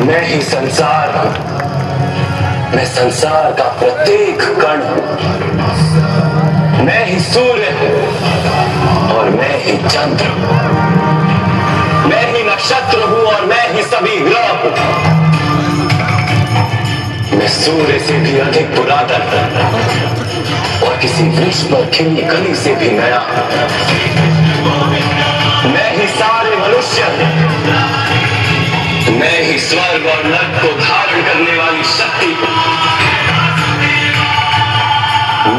मैं ही संसार हूं, मैं संसार का प्रत्येक कण हूं। मैं ही सूर्य हूं और मैं ही चंद्र हूं। मैं ही नक्षत्र हूं और मैं ही सभी ग्रह हूं। मैं सूर्य से भी अधिक पुरातन और किसी वृक्ष पर खिली कली से भी नया हूं। मैं ही सारे मनुष्य हूं। मैं ही स्वर्ग और नर्क को धारण करने वाली शक्ति हूं।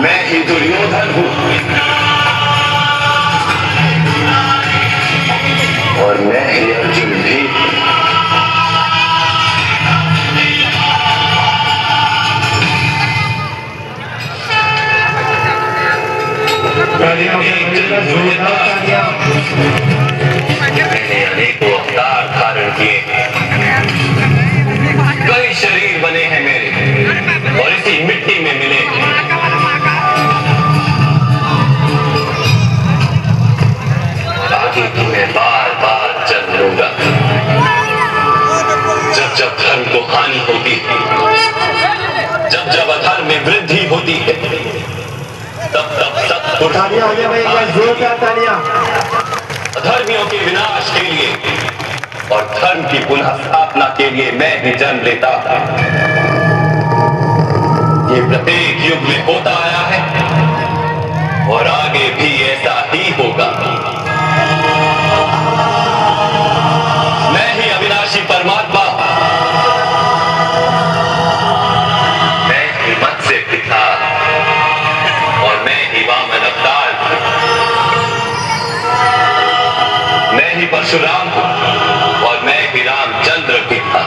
मैं ही दुर्योधन हूं और मैं ही अर्जुन भी। मैंने अनेकों अवतार धारण किए, कई शरीर बने हैं मेरे और इसी मिट्टी में मिले। आगे भी मैं बार बार जन्म लूंगा। जब जब धर्म को हानि होती है, जब जब अधर्म में वृद्धि होती है, तब तब तब अधर्मियों के विनाश के लिए और धर्म की पुनः स्थापना के लिए मैं ही जन्म लेता हूं। ये प्रत्येक युग में होता आया है और आगे भी ऐसा ही होगा। मैं ही अविनाशी परमात्मा, मैं ही मत्स्य पिता और मैं ही वामन अवतार। मैं ही परशुराम हूं और मैं ही रामचंद्र पिता।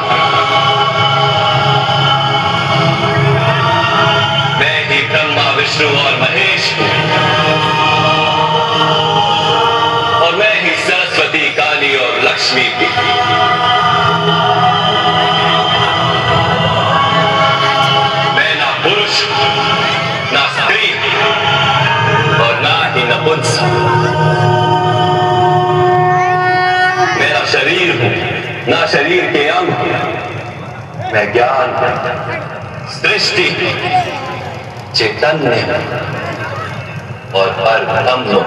मैं ही ब्रह्मा विष्णु और महेश हूं और मैं ही सरस्वती काली और लक्ष्मी भी। मैं ना पुरुष ना स्त्री और ना ही नपुंसक। मेरा शरीर हूं ना शरीर के अंग। मैं ज्ञान, सृष्टि, चैतन्य और परब्रह्म हूं।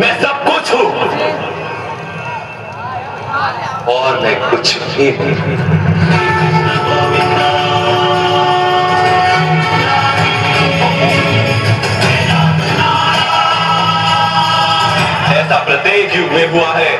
मैं सब कुछ हूं और मैं कुछ भी नहीं। ऐसा प्रत्येक युग में हुआ है